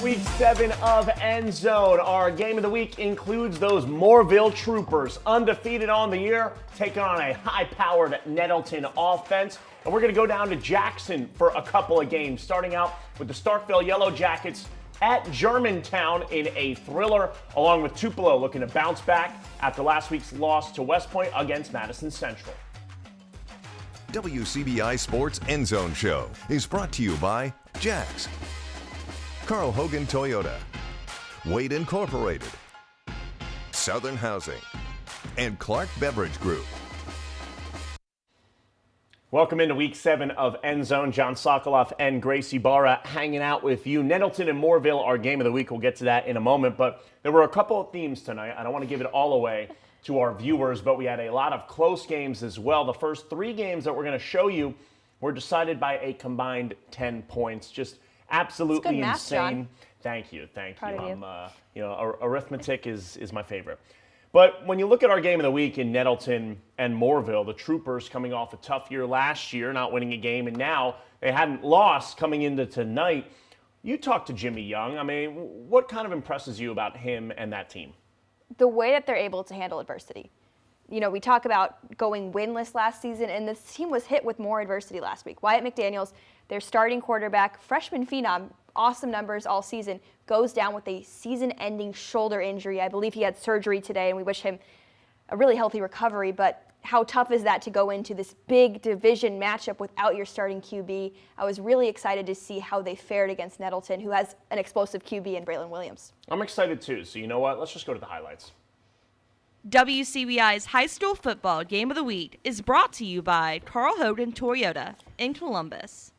Week 7 of EndZone. Our game of the week includes those Mooreville Troopers, undefeated on the year, taking on a high-powered Nettleton offense. And we're going to go down to Jackson for a couple of games, starting out with the Starkville Yellow Jackets at Germantown in a thriller, along with Tupelo looking to bounce back after last week's loss to West Point against Madison Central. WCBI Sports EndZone Show is brought to you by Jax, Carl Hogan Toyota, Wade Incorporated, Southern Housing, and Clark Beverage Group. Welcome into Week 7 of EndZone. John Sokoloff and Gracie Barra hanging out with you. Nettleton and Mooreville, our game of the week. We'll get to that in a moment, but there were a couple of themes tonight. I don't want to give it all away to our viewers, but we had a lot of close games as well. The first 3 games that we're going to show you were decided by a combined 10 points. Just absolutely good math, insane. John. Thank you. Proud of you. Arithmetic is my favorite. But when you look at our game of the week in Nettleton and Mooreville, the Troopers coming off a tough year last year, not winning a game, and now they hadn't lost coming into tonight. You talked to Jimmy Young. I mean, what kind of impresses you about him and that team? The way that they're able to handle adversity. You know, we talk about going winless last season, and this team was hit with more adversity last week. Wyatt McDaniels, their starting quarterback, freshman phenom, awesome numbers all season, goes down with a season-ending shoulder injury. I believe he had surgery today, and we wish him a really healthy recovery, but how tough is that to go into this big division matchup without your starting QB? I was really excited to see how they fared against Nettleton, who has an explosive QB in Braylon Williams. I'm excited too, so you know what? Let's just go to the highlights. WCBI's High School Football Game of the Week is brought to you by Carl Hogan Toyota in Columbus.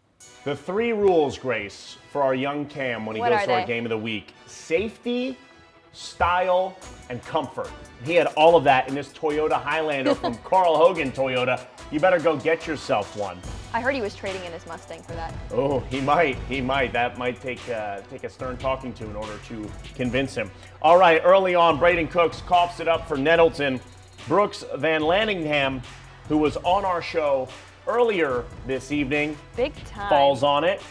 The 3 rules, Grace, for our young Cam when he goes to our game of the week. Safety, style, and comfort. He had all of that in this Toyota Highlander from Carl Hogan Toyota. You better go get yourself one. I heard he was trading in his Mustang for that. Oh, he might. That might take a stern talking to in order to convince him. All right, early on, Braden Cooks coughs it up for Nettleton. Brooks Van Lanningham, who was on our show earlier this evening, big time, falls on it,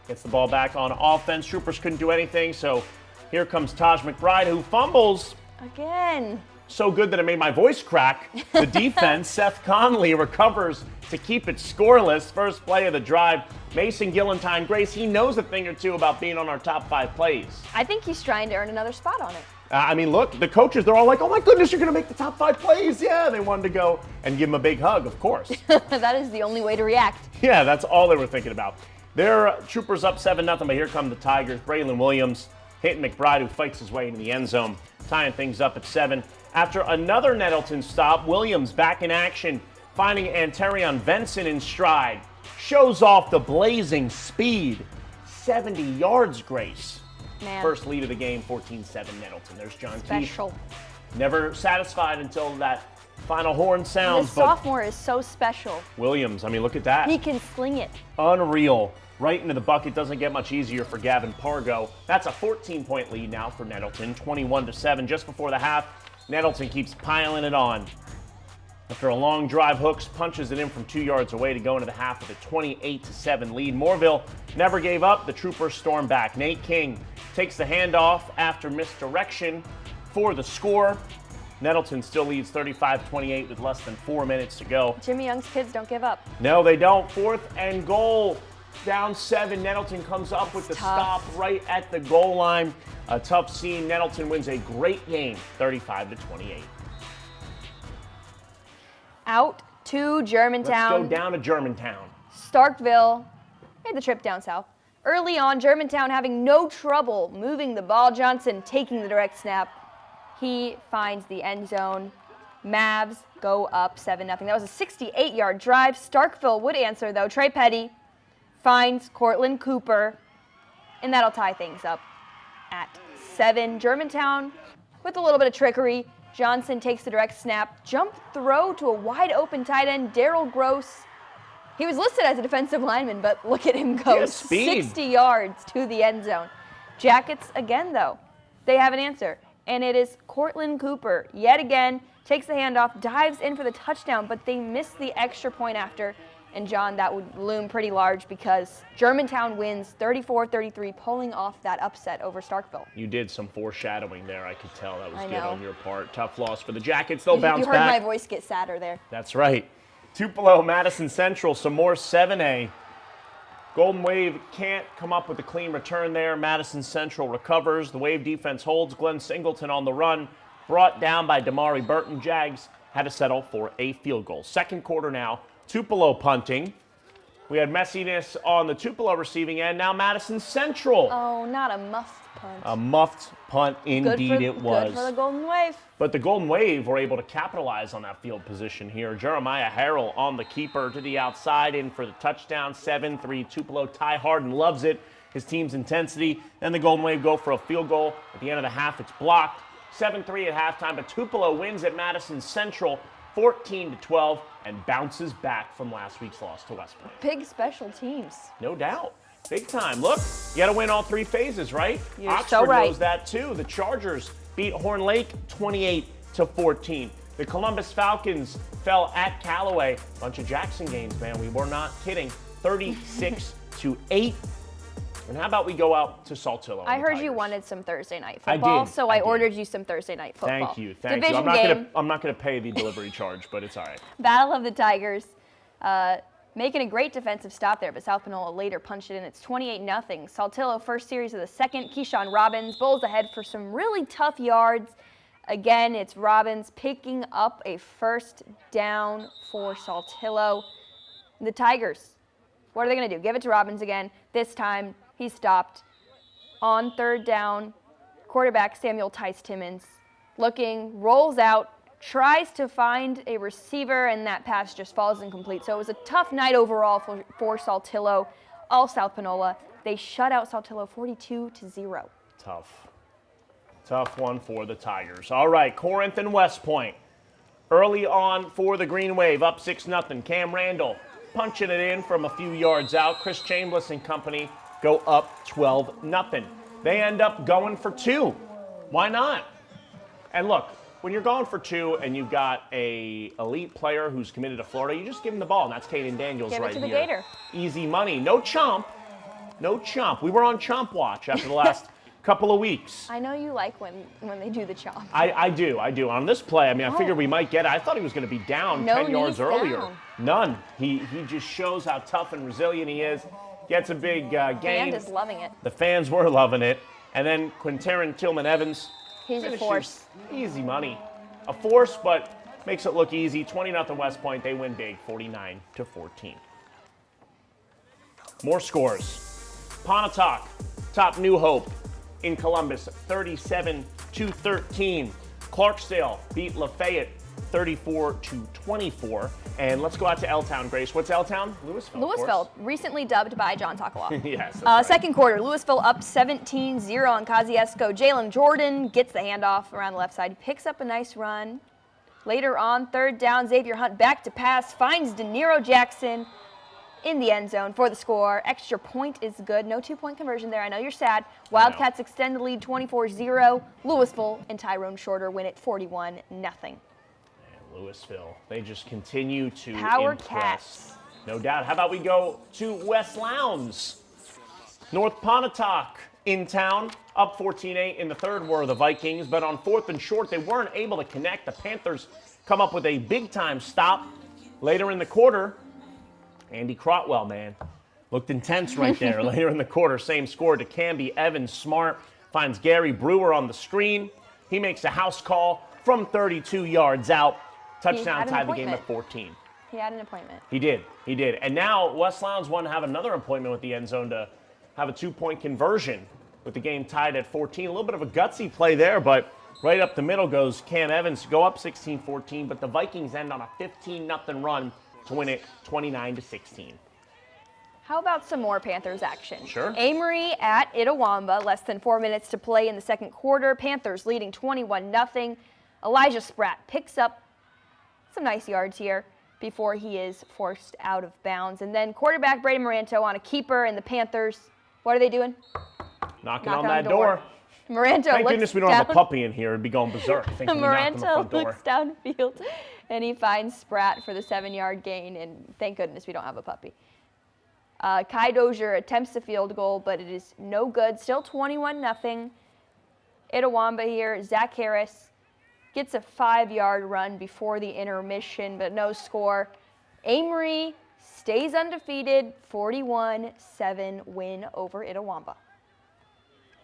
gets the ball back on offense. Troopers couldn't do anything, so here comes Taj McBride, who fumbles again. So good that it made my voice crack. The defense, Seth Conley, recovers to keep it scoreless. First play of the drive. Mason Gillentine, Grace, he knows a thing or two about being on our top 5 plays. I think he's trying to earn another spot on it. I mean, look, the coaches, they're all like, oh my goodness, you're going to make the top 5 plays. Yeah, they wanted to go and give him a big hug, of course. That is the only way to react. Yeah, that's all they were thinking about. Their Troopers up 7-0, but here come the Tigers. Braylon Williams hitting McBride, who fights his way into the end zone, tying things up at 7. After another Nettleton stop, Williams back in action, finding Antarion Benson in stride. Shows off the blazing speed. 70 yards, Grace. Man. First lead of the game, 14-7 Nettleton. There's John Special. Keith. Never satisfied until that final horn sounds. The sophomore is so special. Williams, I mean, look at that. He can sling it. Unreal. Right into the bucket. Doesn't get much easier for Gavin Pargo. That's a 14-point lead now for Nettleton, 21-7. Just before the half, Nettleton keeps piling it on. After a long drive, Hooks punches it in from 2 yards away to go into the half with a 28-7 lead. Mooreville never gave up. The Troopers storm back. Nate King takes the handoff after misdirection for the score. Nettleton still leads 35-28 with less than 4 minutes to go. Jimmy Young's kids don't give up. No, they don't. 4th and goal. Down 7. Nettleton comes up with the stop right at the goal line. A tough scene. Nettleton wins a great game, 35-28. Out to Germantown. Let's go down to Germantown. Starkville made the trip down south. Early on, Germantown having no trouble moving the ball. Johnson taking the direct snap. He finds the end zone. Mavs go up 7-0. That was a 68-yard drive. Starkville would answer, though. Trey Petty finds Cortland Cooper, and that'll tie things up at 7. Germantown with a little bit of trickery. Johnson takes the direct snap. Jump throw to a wide open tight end, Daryl Gross. He was listed as a defensive lineman, but look at him go 60 yards to the end zone. Jackets again, though. They have an answer, and it is Cortland Cooper. Yet again, takes the handoff, dives in for the touchdown, but they miss the extra point after, And, John, that would loom pretty large because Germantown wins 34-33, pulling off that upset over Starkville. You did some foreshadowing there, I could tell. That was I good know. on your part. Tough loss for the Jackets. They'll bounce You heard back. my voice get sadder there. That's right. Tupelo, Madison Central, some more 7A. Golden Wave can't come up with a clean return there. Madison Central recovers. The Wave defense holds. Glenn Singleton on the run. Brought down by Damari Burton. Jags had to settle for a field goal. Second quarter now. Tupelo punting. We had messiness on the Tupelo receiving end. Now Madison Central. Oh, not a muffed punt. A muffed punt indeed it was. Good for the Golden Wave. But the Golden Wave were able to capitalize on that field position here. Jeremiah Harrell on the keeper to the outside, in for the touchdown. 7-3 Tupelo. Ty Harden loves it, his team's intensity. Then the Golden Wave go for a field goal. At the end of the half, it's blocked. 7-3 at halftime, but Tupelo wins at Madison Central 14-12 and bounces back from last week's loss to West Point. Big special teams. No doubt. Big time. Look, you got to win all three phases, right? You're Oxford so right. knows that too. The Chargers beat Horn Lake 28-14. The Columbus Falcons fell at Callaway. Bunch of Jackson games, man. We were not kidding. 36-8. And how about we go out to Saltillo? I heard you Tigers? wanted some Thursday night I football, did. so I I did. ordered you some Thursday night football. Thank you. Thank Division you. I'm not gonna pay the delivery charge, but it's all right. Battle of the Tigers. Making a great defensive stop there, but South Panola later punched it in. It's 28-0. Saltillo first series of the second. Keyshawn Robbins bowls ahead for some really tough yards. Again, it's Robbins picking up a first down for Saltillo. The Tigers, what are they going to do? Give it to Robbins again. This time, he stopped. On third down, quarterback Samuel Tice Timmons looking, rolls out, tries to find a receiver, and that pass just falls incomplete. So it was a tough night overall for Saltillo, all South Panola. They shut out Saltillo 42-0. Tough one for the Tigers. All right, Corinth and West Point. Early on for the Green Wave, up 6-0. Cam Randall punching it in from a few yards out. Chris Chambliss and company go up 12-0. They end up going for two. Why not? And look, when you're going for two and you've got a elite player who's committed to Florida, you just give him the ball, and that's Caden Daniels Give it right to the here. Gator. Easy money. No chomp. No chomp. We were on chomp watch after the last couple of weeks. I know you like when they do the chop. I do. On this play, I mean, I figured we might get it. I thought he was going to be down No 10 yards knees earlier. down. None. He just shows how tough and resilient he is. Gets a big gain. Band is loving it. The fans were loving it. And then Quinterin Tillman-Evans. He's a finishes force. Easy money. A force, but makes it look easy. 20-0 West Point. They win big, 49-14. More scores. Pontotoc, top New Hope in Columbus, 37-13. Clarksdale beat Lafayette 34-24. And let's go out to L-Town, Grace. What's L-Town? Louisville. of course. Louisville, recently dubbed by John Takala. Yes. That's right. Second quarter, Louisville up 17-0 on Kosciuszko. Jalen Jordan gets the handoff around the left side, picks up a nice run. Later on, third down, Xavier Hunt back to pass, finds De Niro Jackson in the end zone for the score. Extra point is good. No two-point conversion there. I know you're sad. Wildcats extend the lead 24-0. Louisville and Tyrone Shorter win it 41-0. Louisville, they just continue to Power impress. Cats. No doubt. How about we go to West Lowndes? North Pontotoc in town, up 14-8 in the third were the Vikings, but on fourth and short, they weren't able to connect. The Panthers come up with a big-time stop later in the quarter. Andy Crotwell, man, looked intense right there. Later in the quarter, same score to Camby Evans. Smart finds Gary Brewer on the screen. He makes a house call from 32 yards out. Touchdown tied the game at 14. He had an appointment. He did. And now West Lowndes want to have another appointment with the end zone to have a two-point conversion with the game tied at 14. A little bit of a gutsy play there, but right up the middle goes Cam Evans to go up 16-14, but the Vikings end on a 15-0 run to win it 29-16. How about some more Panthers action? Sure. Amory at Itawamba, less than 4 minutes to play in the second quarter. Panthers leading 21-0. Elijah Spratt picks up some nice yards here before he is forced out of bounds. And then quarterback Brady Moranto on a keeper, and the Panthers, what are they doing? Knocking on that door. Moranto Thank looks goodness we don't down. have a puppy in here. It'd be going berserk. I think we knocked on the Moranto front door. looks downfield And he finds Spratt for the 7-yard gain, and thank goodness we don't have a puppy. Kai Dozier attempts the field goal, but it is no good. Still 21-0. Itawamba here. Zach Harris gets a 5-yard run before the intermission, but no score. Amory stays undefeated, 41-7 win over Itawamba.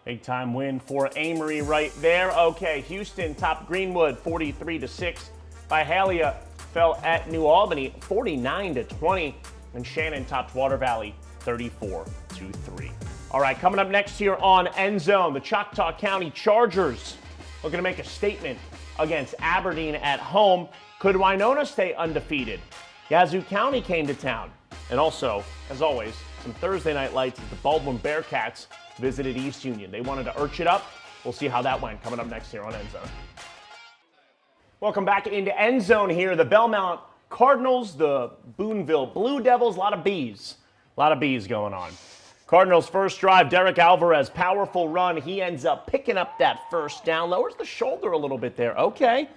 Big time win for Amory right there. Okay, Houston topped Greenwood 43-6. Byhalia fell at New Albany 49-20. And Shannon topped Water Valley 34-3. All right, coming up next here on EndZone, the Choctaw County Chargers looking to make a statement against Aberdeen at home. Could Winona stay undefeated? Yazoo County came to town. And also, as always, some Thursday night lights as the Baldwin Bearcats visited East Union. They wanted to urge it up. We'll see how that went coming up next here on EndZone. Welcome back into EndZone here. The Belmont Cardinals, the Booneville Blue Devils, a lot of bees going on. Cardinals first drive, Derek Alvarez, powerful run. He ends up picking up that first down, lowers the shoulder a little bit there. Okay.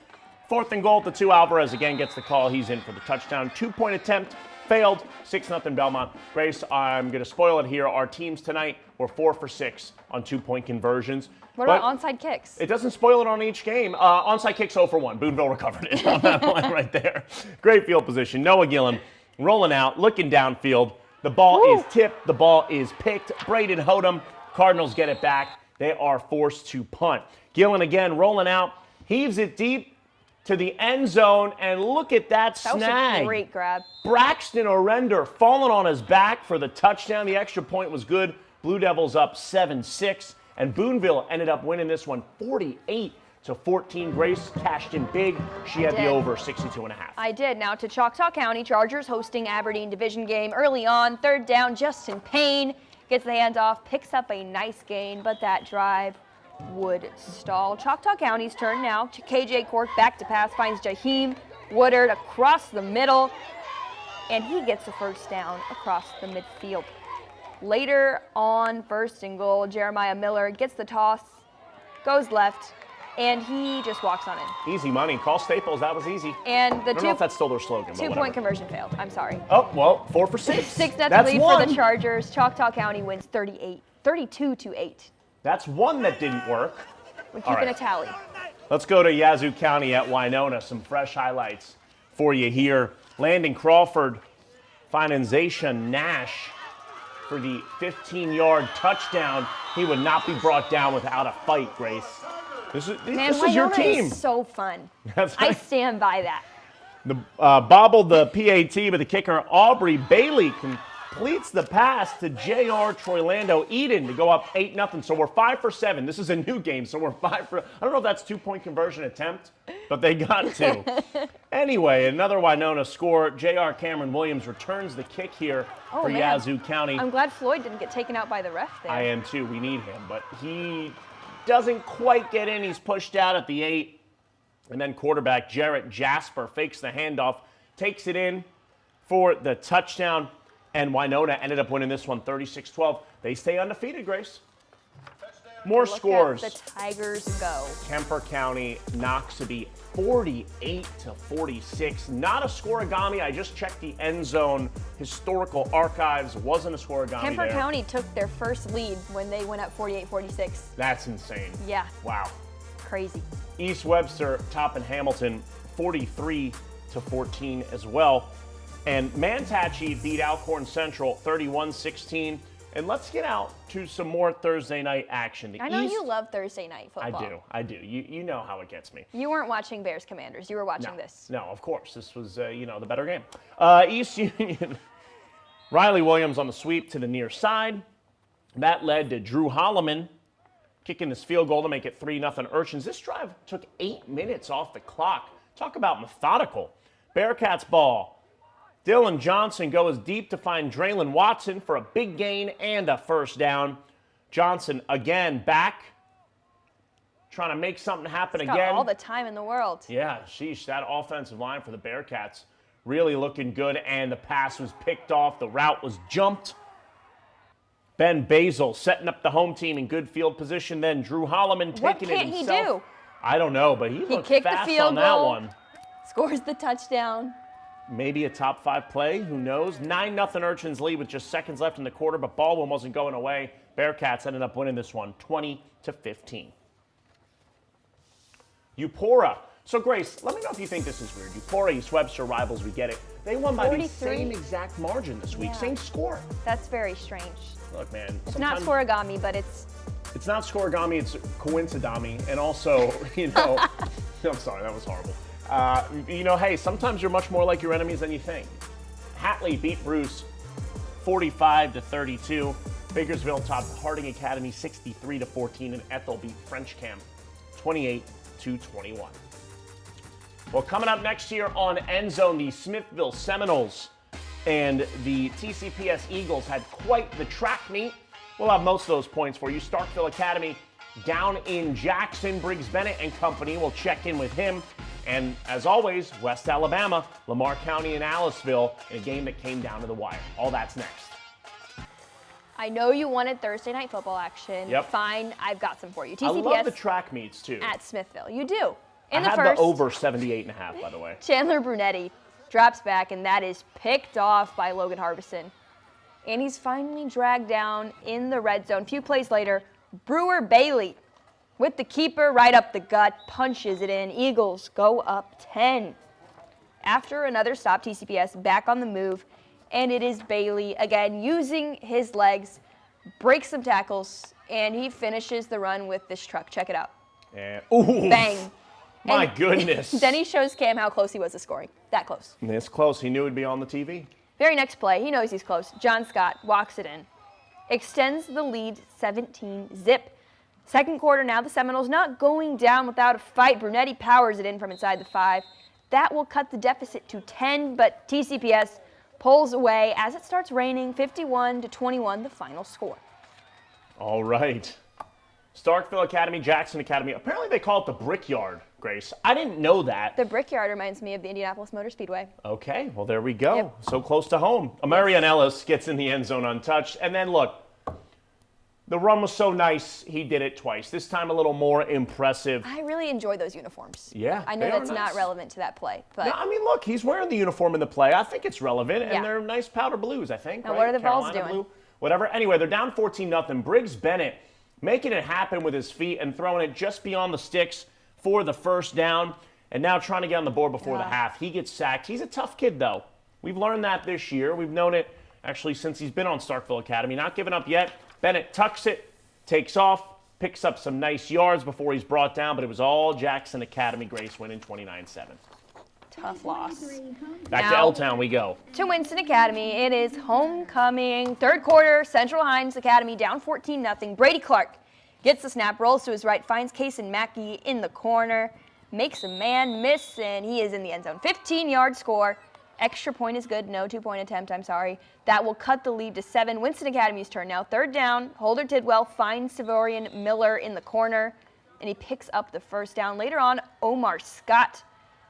4th and goal at the 2. Alvarez again gets the call. He's in for the touchdown. 2-point attempt, failed. 6-0 Belmont. Grace, I'm going to spoil it here. Our teams tonight were 4 for 6 on 2-point conversions. What about onside kicks? It doesn't spoil it on each game. Onside kicks 0 for 1. Booneville recovered it on that one right there. Great field position. Noah Gillen rolling out, looking downfield. The ball is tipped. The ball is picked. Braden Hodem. Cardinals get it back. They are forced to punt. Gillen again rolling out. Heaves it deep to the end zone. And look at that snag. That was a great grab. Braxton Orender falling on his back for the touchdown. The extra point was good. Blue Devils up 7-6. And Booneville ended up winning this one 48-14. Grace cashed in big. She had the over 62.5. I did. Now to Choctaw County. Chargers hosting Aberdeen division game early on. 3rd down, Justin Payne gets the handoff, picks up a nice gain, but that drive would stall. Choctaw County's turn now. KJ Cork back to pass, finds Jaheim Woodard across the middle, and he gets the first down across the midfield. Later on, 1st and goal, Jeremiah Miller gets the toss, goes left, and he just walks on in. Easy money. Call Staples. That was easy. And the I don't know if that's still their slogan. 2-point conversion failed. I'm sorry. Oh, well, 4 for 6. 6-0 lead for the Chargers. Choctaw County wins 32-8. That's one that didn't work. We're keeping a tally. Let's go to Yazoo County at Winona. Some fresh highlights for you here. Landon Crawford finding Zayshawn Nash for the 15-yard touchdown. He would not be brought down without a fight, Grace. This is your team. Is so fun. That's I stand by that. The bobbled the PAT, but the kicker Aubrey Bailey completes the pass to J.R. Troylando Eden to go up 8-0. So we're 5 for 7. This is a new game, so we're 5 for. I don't know if that's 2-point conversion attempt, but they got 2. Anyway, another Winona score. J.R. Cameron Williams returns the kick here for Yazoo County. I'm glad Floyd didn't get taken out by the ref there. I am too. We need him, but he doesn't quite get in. He's pushed out at the 8. And then quarterback Jarrett Jasper fakes the handoff, takes it in for the touchdown, and Winona ended up winning this one 36-12. They stay undefeated, Grace. More scores. Look at the Tigers go. Kemper County Noxubee 48-46. Not a scoregami. I just checked the EndZone historical archives. Wasn't a scoregami. Kemper County took their first lead when they went up 48-46. That's insane. Yeah. Wow. Crazy. East Webster topping Hamilton 43-14 as well. And Mantachie beat Alcorn Central 31-16. And let's get out to some more Thursday night action. I know you love Thursday night football. I do. You know how it gets me. You weren't watching Bears Commanders. You were watching this. No, of course. This was, the better game. East Union. Riley Williams on the sweep to the near side. That led to Drew Holloman kicking this field goal to make it 3-0 Urchins. This drive took 8 minutes off the clock. Talk about methodical. Bearcats ball. Dylan Johnson goes deep to find Draylon Watson for a big gain and a first down. Johnson again back, trying to make something happen He's again. got all the time in the world. Yeah, sheesh, that offensive line for the Bearcats really looking good, and the pass was picked off. The route was jumped. Ben Basil setting up the home team in good field position. Then Drew Holloman taking it himself. What can't he do? I don't know, but he looked kicked fast the field on that goal. one. scores the touchdown. Maybe a top 5 play, who knows? 9-0 Urchins lead with just seconds left in the quarter, but Baldwin wasn't going away. Bearcats ended up winning this one, 20-15. Eupora. So, Grace, let me know if you think this is weird. Eupora, East Webster rivals, we get it. They won by the 43. same exact margin this week, Yeah. same score. That's very strange. Look, man. It's not scoregami, but it's... It's not scoregami, it's coincidami. And also, you know, I'm sorry, that was horrible. You know, hey, sometimes you're much more like your enemies than you think. Hatley beat Bruce 45-32. Bakersville topped Harding Academy 63-14, and Ethel beat French Camp 28-21. Well, coming up next year on EndZone, the Smithville Seminoles and the TCPS Eagles had quite the track meet. We'll have most of those points for you. Starkville Academy down in Jackson. Briggs Bennett and company will check in with him. And as always, West Alabama, Lamar County, and Aliceville in a game that came down to the wire. All that's next. I know you wanted Thursday night football action. Yep. Fine, I've got some for you. I TCPS love the track meets, too. at Smithville. You do. I In the had first, the over 78.5, by the way. Chandler Brunetti drops back, and that is picked off by Logan Harbison. And he's finally dragged down in the red zone. A few plays later, Brewer Bailey with the keeper right up the gut, punches it in. Eagles go up 10. After another stop, TCPS back on the move, and it is Bailey again using his legs, breaks some tackles, and he finishes the run with this truck. Check it out. And, ooh, Bang. my And goodness. Then he shows Cam how close he was to scoring. That close. This close. He knew it'd be on the TV. Very next play, he knows he's close. John Scott walks it in. Extends the lead 17-zip. Second quarter now, the Seminoles not going down without a fight. Brunetti powers it in from inside the 5. That will cut the deficit to 10, but TCPS pulls away as it starts raining. 51-21, the final score. All right. Starkville Academy, Jackson Academy. Apparently they call it the Brickyard, Grace. I didn't know that. The Brickyard reminds me of the Indianapolis Motor Speedway. Okay, well, there we go. Yep. So close to home. Amarian Ellis gets in the end zone untouched. And then, look, the run was so nice, he did it twice. This time a little more impressive. I really enjoy those uniforms. Yeah, I know they are that's nice. not relevant to that play, but No, I mean, look, he's wearing the uniform in the play. I think it's relevant, Yeah. and they're nice powder blues, I think. Now, right? what are the Vols Carolina doing? blue, whatever. Anyway, they're down 14-0. Briggs Bennett making it happen with his feet and throwing it just beyond the sticks for the first down, and now trying to get on the board before the half. He gets sacked. He's a tough kid, though. We've learned that this year. We've known it, actually, since he's been on Starkville Academy. Not giving up yet. Bennett tucks it, takes off, picks up some nice yards before he's brought down, but it was all Jackson Academy. Grace winning 29-7. tough loss. Back to Now- L-Town we go. To Winston Academy, it is homecoming. Third quarter, Central Hines Academy down 14-0. Brady Clark gets the snap, rolls to his right, finds Kason Mackey in the corner, makes a man miss, and he is in the end zone. 15-yard score. Extra point is good. No two-point attempt, I'm sorry. That will cut the lead to 7. Winston Academy's turn now. Third down. Holder Tidwell finds Savorian Miller in the corner, and he picks up the first down. Later on, Omar Scott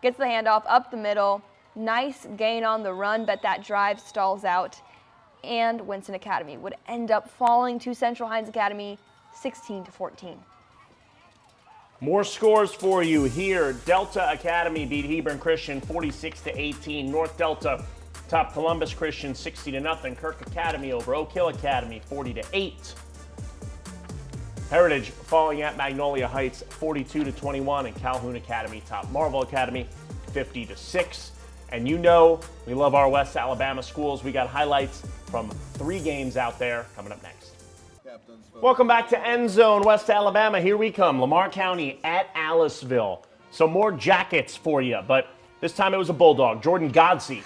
gets the handoff up the middle. Nice gain on the run, but that drive stalls out. And Winston Academy would end up falling to Central Hines Academy 16-14. More scores for you here. Delta Academy beat Hebron Christian 46-18. North Delta topped Columbus Christian 60-0. Kirk Academy over Oak Hill Academy 40-8. Heritage falling at Magnolia Heights 42-21, and Calhoun Academy topped Marvel Academy 50-6. And you know we love our West Alabama schools. We got highlights from 3 games out there coming up next. Welcome back to EndZone, West Alabama. Here we come. Lamar County at Aliceville. So more jackets for you, but this time it was a Bulldog. Jordan Godsey,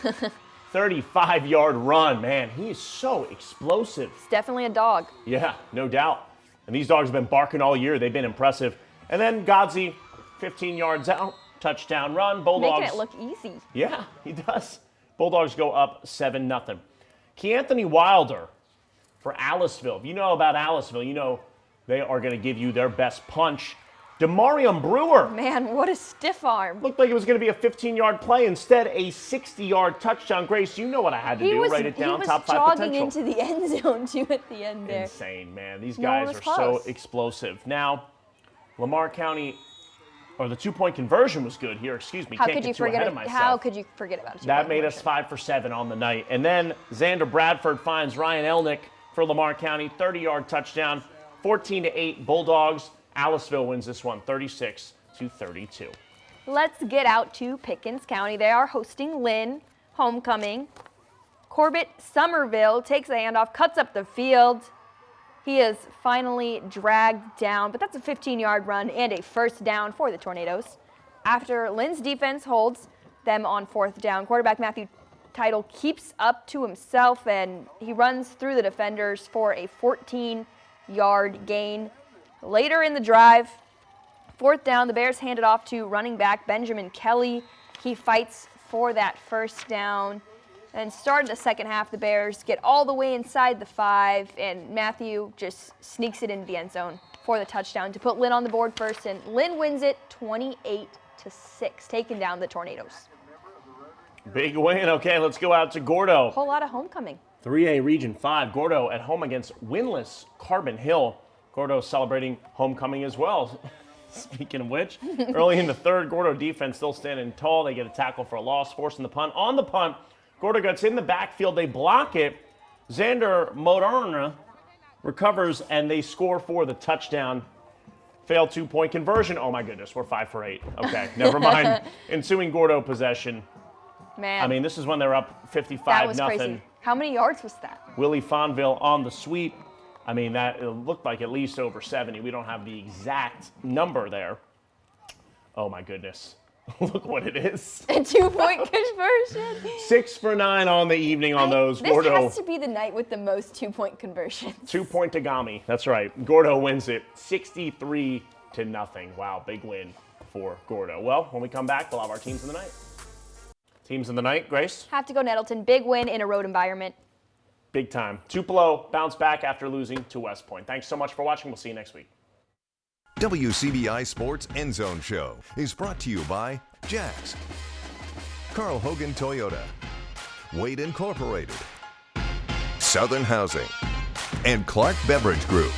35-yard run. Man, he is so explosive. It's definitely a dog. Yeah, no doubt. And these dogs have been barking all year. They've been impressive. And then Godsey, 15 yards out, touchdown run. Bulldogs. Making it look easy. Yeah, he does. Bulldogs go up 7-0. Keanthony Wilder for Aliceville. If you know about Aliceville, you know they are going to give you their best punch. Demarium Brewer Man, what a stiff arm. looked like it was going to be a 15-yard play. Instead, a 60-yard touchdown. Grace, you know what I had to do. Write it down. Top 5 jogging potential. into the end zone, too, at the end there. Insane, man. These No one guys was are so close. explosive. Now, Lamar County or the 2-point conversion was good here. Excuse me. How Can't could get you too forget ahead it? of myself. How could you forget about it? That made us 5 for 7 on the night. And then Xander Bradford finds Ryan Elnick for Lamar County, 30-yard touchdown, 14-8 Bulldogs. Aliceville wins this one, 36-32. Let's get out to Pickens County. They are hosting Lynn, homecoming. Corbett Somerville takes the handoff, cuts up the field. He is finally dragged down, but that's a 15-yard run and a first down for the Tornadoes. After Lynn's defense holds them on 4th down, quarterback Matthew Title keeps up to himself, and he runs through the defenders for a 14-yard gain. Later in the drive, 4th down, the Bears hand it off to running back Benjamin Kelly. He fights for that first down. And started the second half, the Bears get all the way inside the 5, and Matthew just sneaks it into the end zone for the touchdown to put Lynn on the board first, and Lynn wins it 28-6, taking down the Tornadoes. Big win. Okay, let's go out to Gordo. Whole lot of homecoming. 3A Region 5, Gordo at home against winless Carbon Hill. Gordo celebrating homecoming as well. Speaking of which, early in the third, Gordo defense still standing tall. They get a tackle for a loss, forcing the punt. On the punt, Gordo gets in the backfield. They block it. Xander Moderna recovers, and they score for the touchdown. Failed 2-point conversion. Oh, my goodness. We're 5 for 8. Okay, never mind. Ensuing Gordo possession. Man. I mean, this is when they're up 55-0. That was crazy. How many yards was that? Willie Fonville on the sweep. I mean, it looked like at least over 70. We don't have the exact number there. Oh, my goodness. Look what it is. A 2-point conversion. 6 for 9 on the evening on those. This Gordo, has to be the night with the most 2-point conversions. 2-point Tagami. That's right. Gordo wins it 63-0. Wow, big win for Gordo. Well, when we come back, we'll have our teams in the night. Teams in the night, Grace? Have to go Nettleton. Big win in a road environment. Big time. Tupelo bounced back after losing to West Point. Thanks so much for watching. We'll see you next week. WCBI Sports EndZone Show is brought to you by Jax, Carl Hogan Toyota, Wade Incorporated, Southern Housing, and Clark Beverage Group.